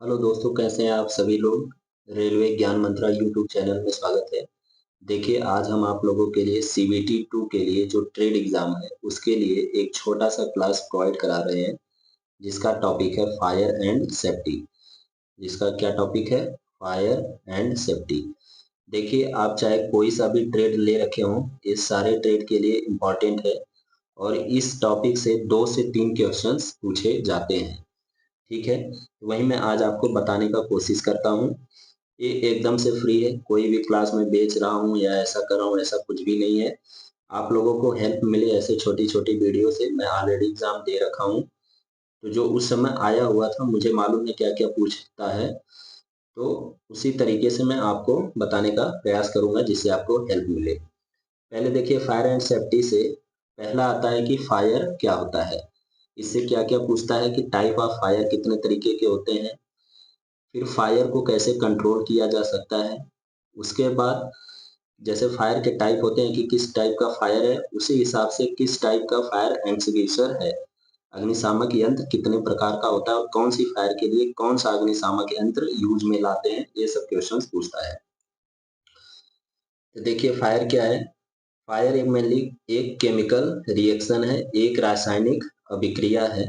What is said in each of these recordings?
Hello दोस्तों, कैसे हैं आप सभी लोग। रेलवे ज्ञान मंत्रा यूट्यूब चैनल में स्वागत है। देखिए, आज हम आप लोगों के लिए सीबीटी 2 के लिए जो ट्रेड एग्जाम है उसके लिए एक छोटा सा क्लास प्रोवाइड करा रहे हैं, जिसका टॉपिक है फायर एंड सेफ्टी। जिसका क्या टॉपिक है? Fire and safety. देखिए, आप चाहे कोई सा भी ट्रेड ले रखे हों, इस सारे ट्रेड के लिए इम्पोर्टेंट है और इस टॉपिक से 2 से 3 क्वेश्चंस पूछे जाते हैं। ठीक है, वही मैं आज आपको बताने का कोशिश करता हूँ। ये एकदम से फ्री है, कोई भी क्लास में बेच रहा हूँ या ऐसा कर रहा हूँ, ऐसा कुछ भी नहीं है। आप लोगों को हेल्प मिले ऐसे छोटी-छोटी वीडियो से। मैं ऑलरेडी एग्ज़ाम दे रखा हूँ, तो जो उस समय आया हुआ था मुझे मालूम है क्या-क्या पूछता है, तो उसी तरीके से मैं आपको बताने का प्रयास करूँगा जिससे आपको हेल्प मिले। पहले देखिए, फायर एंड सेफ्टी से पहला आता है कि फायर क्या होता है? इससे क्या-क्या पूछता है कि टाइप ऑफ फायर कितने तरीके के होते हैं? फिर फायर को कैसे कंट्रोल किया जा सकता है। उसके बाद जैसे फायर के टाइप होते हैं कि किस टाइप का फायर है, उसी हिसाब से किस टाइप का फायर एक्सटिंग्विशर है। अग्निशामक यंत्र कितने प्रकार का होता है और कौन सी फायर के लिए कौन सा अग्निशामक यंत्र यूज में लाते हैं, ये सब क्वेश्चंस पूछता है। तो देखिए, फायर क्या है? फायर एक मेनली एक केमिकल रिएक्शन है, एक रासायनिक अभिक्रिया है।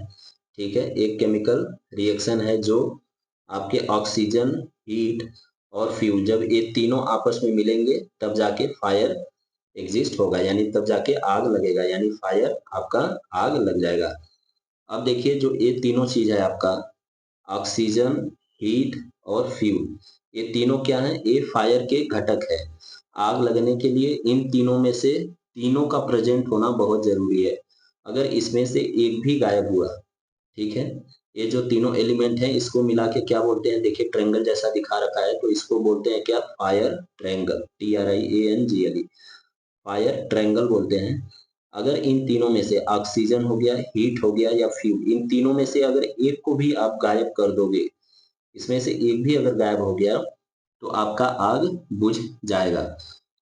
ठीक है, एक केमिकल रिएक्शन है जो आपके ऑक्सीजन, हीट और फ्यूल, जब ये तीनों आपस में मिलेंगे तब जाके फायर एग्जिस्ट होगा, यानी तब जाके आग लगेगा, यानी फायर आपका आग लग जाएगा। अब देखिए, जो ये तीनों चीज है आपका ऑक्सीजन, हीट और फ्यूल, ये तीनों क्या है? ये फायर के घटक है। आग लगने के लिए इन तीनों में से तीनों का प्रेजेंट होना बहुत जरूरी है। अगर इसमें से एक भी गायब हुआ, ठीक है, ये जो तीनों एलिमेंट हैं इसको मिला के क्या बोलते हैं? देखिए, ट्रायंगल जैसा दिखा रखा है, तो इसको बोलते हैं क्या? Fire triangle, TRIANGLE, fire triangle बोलते हैं। अगर इन तीनों में से ऑक्सीजन हो गया, हीट हो गया या फ्यूल, इन तीनों में से अगर एक को भी आप गायब कर दोगे, इसमें से एक भी अगर गायब हो गया, तो आपका आग बुझ जाएगा।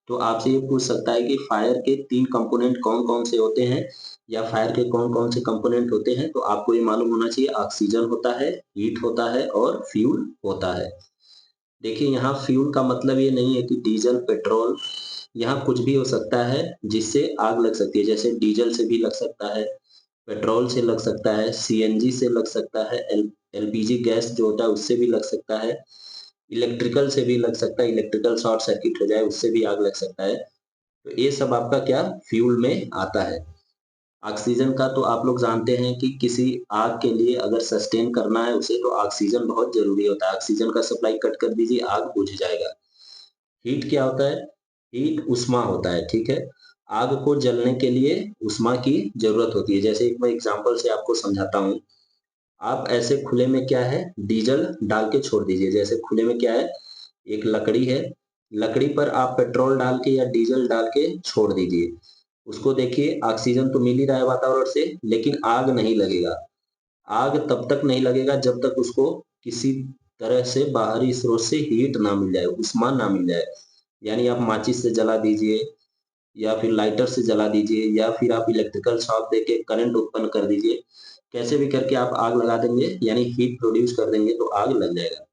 तो आपसे ये पूछ सकता है कि फायर के 3 कंपोनेंट कौन-कौन से होते हैं या फायर के कौन-कौन से कंपोनेंट होते हैं, तो आपको ये मालूम होना चाहिए ऑक्सीजन होता है, हीट होता है और फ्यूल होता है। देखिए, यहाँ फ्यूल का मतलब ये नहीं है कि डीजल, पेट्रोल, यहाँ कुछ भी हो सकता है जिससे आग लग सकती है। जैसे डीजल से भी लग सकता है, पेट्रोल से लग सकता है, सीएनजी से लग सकता है, एलपीजी गैस जो होता है उससे भी लग सकता है, इलेक्ट्रिकल से भी लग सकता है, इलेक्ट्रिकल शॉर्ट सर्किट हो जाए उससे भी आग लग सकता है। तो ये सब आपका क्या फ्यूल में आता है। ऑक्सीजन का तो आप लोग जानते हैं कि किसी आग के लिए अगर सस्टेन करना है उसे, तो ऑक्सीजन बहुत जरूरी होता है। ऑक्सीजन का सप्लाई कट कर दीजिए, आग बुझ जाएगा। हीट क्या होता है? हीट उष्मा होता है, ठीक है। आग को जलने के लिए उष्मा की जरूरत होती है। जैसे एक मैं एग्जांपल से आपको समझाता हूँ। आप ऐसे खुले में क्या है, डीजल डाल के छोड़ दीजिए। जैसे खुले में क्या है, एक लकड़ी है, लकड़ी पर आप पेट्रोल डाल के या डीजल डाल के छोड़ दीजिए। उसको देखिए, ऑक्सीजन तो मिल ही रहा है वातावरण से, लेकिन आग नहीं लगेगा। आग तब तक नहीं लगेगा जब तक उसको किसी तरह से बाहरी स्रोत से हीट ना मिल जाए, उष्मा ना मिल जाए। यानी आप माचिस से जला दीजिए या फिर लाइटर से जला दीजिए या फिर आप इलेक्ट्रिकल शॉक देके करंट उत्पन्न कर दीजिए। कैसे भी करके आप आग लगा देंगे, यानी हीट प्रोड्यूस कर देंगे, तो आग लग जाएगा।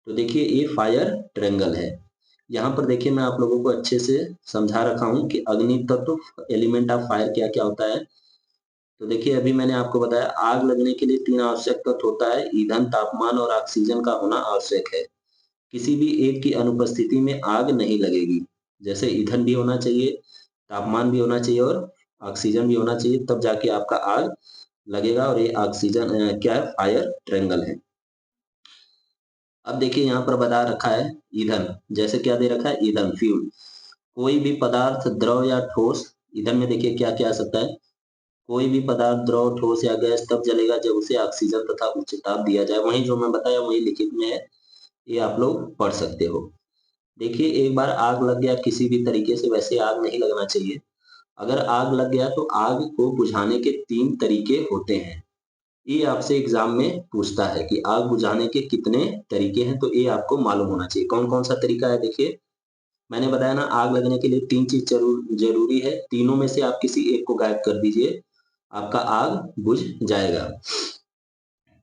तो देखिए, ये फायर ट्रायंगल है। यहाँ पर देखिए, मैं आप लोगों को अच्छे से समझा रखा हूँ कि अग्नि तत्व एलिमेंट ऑफ फायर क्या-क्या होता है। तो देखिए, अभी मैंने आपको बताया आग लगने के लिए 3 आवश्यक तत्व होता है, ईंधन, तापमान और ऑक्सीजन का होना आवश्यक है। किसी भी एक की अनुपस्थिति में आग नहीं लगेगी। जैसे ईंधन भी होना चाहिए, तापमान भी होना चाहिए और ऑक्सीजन भी होना चाहिए, तब जाके आपका आग लगेगा। और ये ऑक्सीजन क्या है? फायर ट्रायंगल है। अब देखिए, यहाँ पर बता रखा है ईंधन। जैसे क्या दे रखा है? ईंधन, फ्यूल। कोई भी पदार्थ द्रव या ठोस, ईंधन में देखिए क्या-क्या आ सकता है। कोई भी पदार्थ द्रव, ठोस या गैस तब जलेगा जब उसे ऑक्सीजन तथा उच्च ताप दिया जाए। वहीं जो मैं बताया वही लिखित में है, ये आप लोग पढ़ सकते हो। देखिए, एक बार आग लग गया किसी भी तरीके से, वैसे आग नहीं लगना चाहिए। अगर आग लग गया तो आग को बुझाने के 3 तरीके होते हैं। ये आपसे एग्जाम में पूछता है कि आग बुझाने के कितने तरीके हैं, तो ये आपको मालूम होना चाहिए। कौन-कौन सा तरीका है? देखिए, मैंने बताया ना, आग लगने के लिए 3 चीज़ ज़रूरी है। तीनों में से आप किसी एक को गायब कर दीजिए, आपका आग बुझ जाएगा।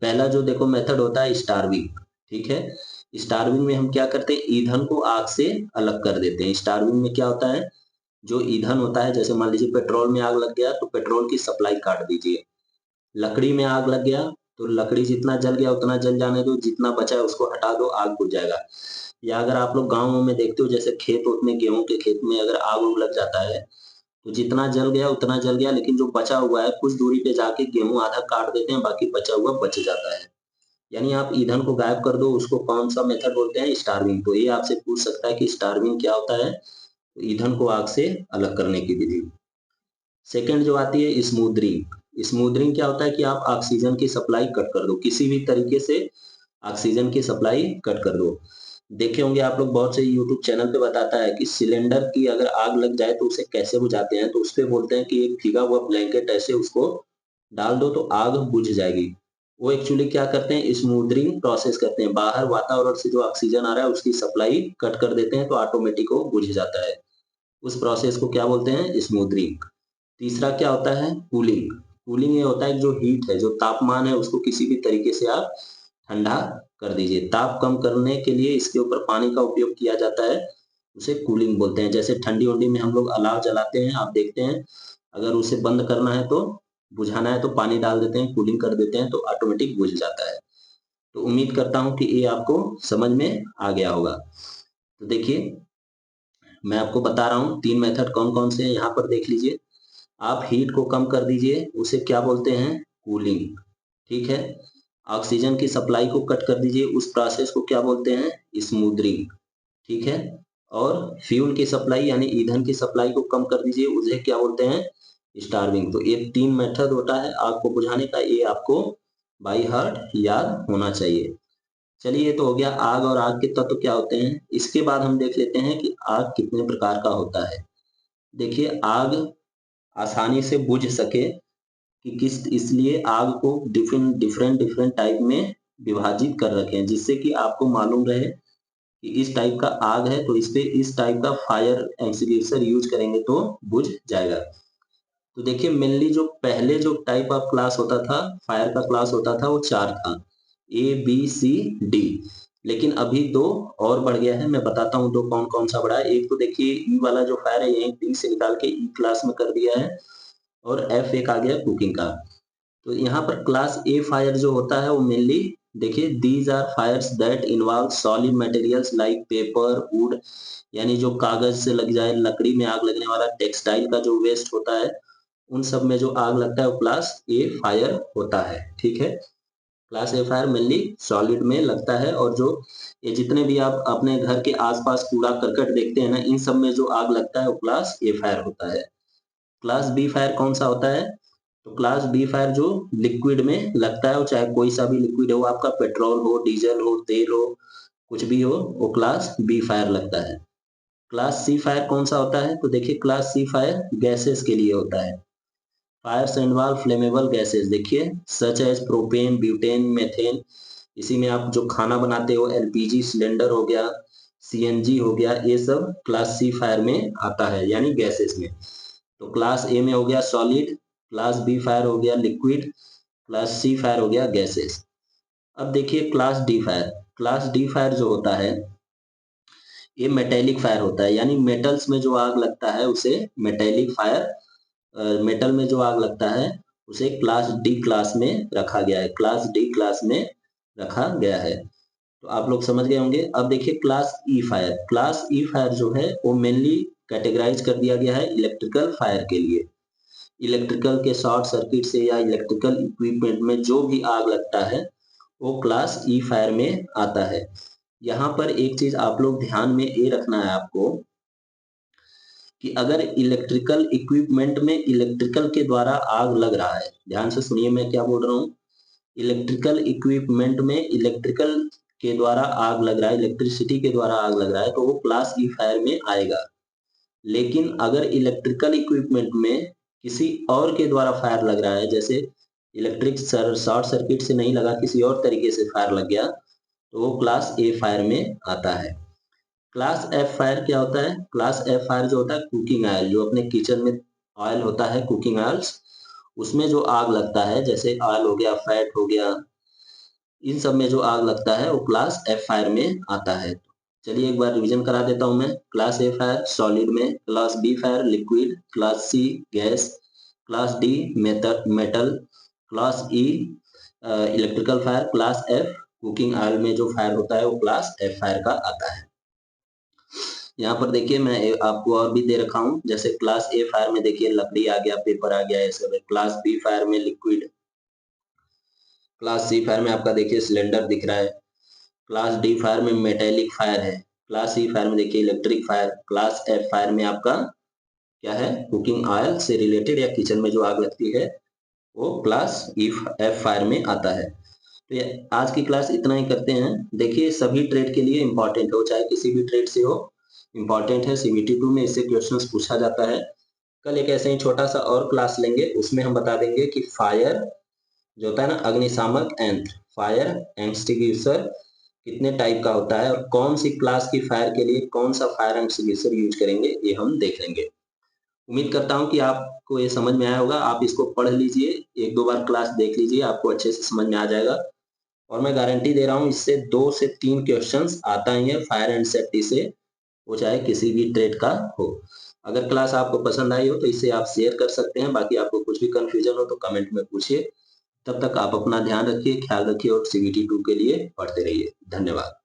पहला जो देखो मेथड होता है, स्टार्विंग। ठीक है। स्टार्विंग में हम क्या करते हैं, ईंधन को आग से अलग कर देते हैं। स्टार्विंग में क्या होता है, जो ईंधन होता है, जैसे मान लीजिए पेट्रोल में आग लग गया तो पेट्रोल की सप्लाई काट दीजिए। लकड़ी में आग लग गया तो लकड़ी जितना जल गया उतना जल जाने दो, जितना बचा है उसको हटा दो, आग बुझ जाएगा। या अगर आप लोग गाँव में देखते हो, जैसे खेत में, गेहूं के खेत में अगर आग उग लग जाता है तो जितना जल गया उतना जल गया, लेकिन जो बचा हुआ है कुछ दूरी पे जाके गेहूं आधा काट देते हैं, बाकी बचा हुआ बच जाता है। यानी आप ईंधन को गायब कर दो, उसको कौन सा मेथड बोलते हैं, स्टार्विंग। तो ये आपसे पूछ सकता है कि स्टार्विंग क्या होता है, तो ईंधन को आग से अलग करने की विधि। सेकंड जो आती है स्मूदरिंग। स्मूदरिंग क्या होता है कि आप ऑक्सीजन की सप्लाई कट कर दो, किसी भी तरीके से ऑक्सीजन की सप्लाई कट कर दो। देखे होंगे आप लोग, बहुत से यूट्यूब चैनल पे बताता है कि सिलेंडर की अगर आग लग जाए तो उसे कैसे बुझाते हैं, तो उस पे बोलते हैं कि एक भीगा हुआ ब्लैंकेट ऐसे उसको डाल दो तो आग बुझ जाएगी। वो एक्चुअली क्या करते हैं, स्मूदरिंग प्रोसेस करते हैं, बाहर वातावरण से जो ऑक्सीजन आ रहा है उसकी सप्लाई कट कर देते हैं तो ऑटोमेटिक वो बुझ जाता है। उस प्रोसेस को क्या बोलते हैं, स्मूदरिंग। तीसरा क्या होता है, कूलिंग। कूलिंग ये होता है जो हीट है, जो तापमान है उसको किसी भी तरीके से आप ठंडा कर दीजिए। ताप कम करने के लिए इसके ऊपर पानी का उपयोग किया जाता है, उसे कूलिंग बोलते हैं। जैसे ठंडी उंडी में हम लोग अलाव जलाते हैं, आप देखते हैं, अगर उसे बंद करना है तो, बुझाना है तो पानी डाल देते हैं, कूलिंग कर देते हैं तो ऑटोमेटिक बुझ जाता है। तो उम्मीद करता हूं कि ये आपको समझ में आ गया होगा। तो देखिए, मैं आपको बता रहा हूँ 3 मेथड कौन-कौन से हैं, यहाँ पर देख लीजिए। आप हीट को कम कर दीजिए, उसे क्या बोलते हैं, कूलिंग। ठीक है। ऑक्सीजन की सप्लाई को कट कर दीजिए, उस प्रोसेस को क्या बोलते हैं, स्मूदरिंग। ठीक है। और फ्यूल की सप्लाई यानी ईंधन की सप्लाई को कम कर दीजिए, उसे क्या बोलते हैं, स्टार्विंग। तो ये 3 मेथड होता है आग को बुझाने का, ये आपको बाय हार्ट याद होना चाहिए। चलिए, ये तो हो गया आग और आग के तत्व क्या होते हैं। इसके बाद हम देख लेते हैं कि आग कितने प्रकार का होता है। देखिए, आग आसानी से बुझ सके कि किस, इसलिए आग को डिफरेंट डिफरेंट डिफरेंट टाइप में विभाजित कर रखे हैं, जिससे कि आपको मालूम रहे कि इस टाइप का आग है तो इस पे इस टाइप का फायर एक्सटिंग्विशर यूज करेंगे तो बुझ जाएगा। तो देखिए, मेनली जो पहले जो टाइप ऑफ क्लास होता था, फायर का क्लास होता था, वो 4 था, ए बी सी डी। लेकिन अभी 2 और बढ़ गया है, मैं बताता हूँ 2 कौन कौन सा बढ़ा है। एक तो देखिए ई वाला जो फायर है, यही डी से निकाल के ई क्लास में कर दिया है, और एफ एक आ गया कुकिंग का। तो यहाँ पर क्लास ए फायर जो होता है वो मेनली, देखिए, these are fires that involve solid materials like paper, wood, यानी जो कागज से लग जाए, लकड़ी में आग लगने वाला, टेक्सटाइल का जो वेस्ट होता है, उन सब में जो आग लगता है वो क्लास ए फायर होता है। ठीक है। Class A fire mainly solid में लगता है, और जो ये जितने भी आप अपने घर के आसपास कूड़ा करकट देखते हैं ना, इन सब में जो आग लगता है वो क्लास ए फायर होता है। क्लास बी फायर कौन सा होता है, तो क्लास बी फायर जो लिक्विड में लगता है, वो चाहे कोई सा भी लिक्विड हो, आपका पेट्रोल हो, डीजल हो, तेल हो, कुछ भी हो, वो क्लास बी फायर लगता है। क्लास सी फायर कौन सा होता है, तो देखिए क्लास सी फायर गैसेस के लिए होता है। फायर्स इन्वॉल्व फ्लेमेबल गैसेस, देखिए, such as propane, butane, methane. इसी में आप जो खाना बनाते हो, एलपीजी सिलेंडर हो गया, सीएनजी हो गया, ये सब क्लास सी फायर में आता है, यानी गैसेस में। तो क्लास ए में हो गया सॉलिड, क्लास बी फायर हो गया लिक्विड, क्लास सी फायर हो गया गैसेस। अब देखिए class D fire. Class D fire जो होता है, ये मेटेलिक फायर होता है, यानी मेटल्स में जो आग लगता है उसे मेटेलिक फायर, मेटल में जो आग लगता है उसे क्लास डी क्लास में रखा गया है, क्लास डी क्लास में रखा गया है। तो आप लोग समझ गए होंगे। अब देखिए क्लास ई फायर। क्लास ई फायर जो है वो मेनली कैटेगराइज कर दिया गया है इलेक्ट्रिकल फायर के लिए। इलेक्ट्रिकल के शॉर्ट सर्किट से या इलेक्ट्रिकल इक्विपमेंट में जो भी आग लगता है वो क्लास ई फायर में आता है। यहाँ पर एक चीज आप लोग ध्यान में ये रखना है आपको, कि अगर इलेक्ट्रिकल इक्विपमेंट में इलेक्ट्रिकल के द्वारा आग लग रहा है, ध्यान से सुनिए मैं क्या बोल रहा हूँ, इलेक्ट्रिकल इक्विपमेंट में इलेक्ट्रिकल के द्वारा आग लग रहा है, इलेक्ट्रिसिटी के द्वारा आग लग रहा है, तो वो क्लास ई फायर में आएगा। लेकिन अगर इलेक्ट्रिकल इक्विपमेंट में किसी और के द्वारा फायर लग रहा है, जैसे इलेक्ट्रिक शॉर्ट सर्किट से नहीं लगा, किसी और तरीके से फायर लग गया, तो वो क्लास ए फायर में आता है। क्लास एफ फायर क्या होता है, क्लास एफ फायर जो होता है कुकिंग ऑयल, जो अपने किचन में ऑयल होता है, कुकिंग ऑयल्स, उसमें जो आग लगता है, जैसे ऑयल हो गया, फैट हो गया, इन सब में जो आग लगता है वो क्लास एफ फायर में आता है। चलिए एक बार रिवीजन करा देता हूं मैं। क्लास ए फायर सॉलिड में, class B fire liquid, class C gas, class D metal, class E electrical fire, class F cooking oil में जो फायर होता है वो क्लास एफ फायर का आता है। यहाँ पर देखिए मैं आपको और भी दे रखा हूँ, जैसे क्लास ए फायर में देखिए लकड़ी आ गया, पेपर आ गया, ये सब है। क्लास बी फायर में लिक्विड, क्लास सी फायर में आपका देखिए सिलेंडर दिख रहा है, क्लास डी फायर में मेटेलिक फायर है, क्लास सी फायर में देखिए electric fire, class F fire में आपका क्या है, कुकिंग ऑयल से रिलेटेड या किचन में जो आग लगती है वो क्लास एफ फायर में आता है। तो ये आज की क्लास इतना ही करते हैं। देखिए सभी ट्रेड के लिए इंपॉर्टेंट हो, चाहे किसी भी ट्रेड से हो, इंपॉर्टेंट है। सीबीटी 2 में इससे क्वेश्चंस पूछा जाता है। कल एक ऐसे ही छोटा सा और क्लास लेंगे, उसमें हम बता देंगे कि फायर जो होता है ना, अग्निशामक यंत्र, फायर एक्सटिंग्विशर कितने टाइप का होता है और कौन सी क्लास की फायर के लिए कौन सा फायर एक्सटिंग्विशर यूज करेंगे, ये हम देख लेंगे। उम्मीद करता हूँ कि आपको ये समझ में आया होगा। आप इसको पढ़ लीजिए, एक दो बार क्लास देख लीजिए, आपको अच्छे से समझ में आ जाएगा। और मैं गारंटी दे रहा हूँ इससे 2 से 3 क्वेश्चंस आता ही है फायर एंड सेफ्टी से, वो चाहे किसी भी ट्रेड का हो। अगर क्लास आपको पसंद आई हो तो इसे आप शेयर कर सकते हैं। बाकी आपको कुछ भी कंफ्यूजन हो तो कमेंट में पूछिए। तब तक आप अपना ध्यान रखिए, ख्याल रखिए और सीबीटी 2 के लिए पढ़ते रहिए। धन्यवाद।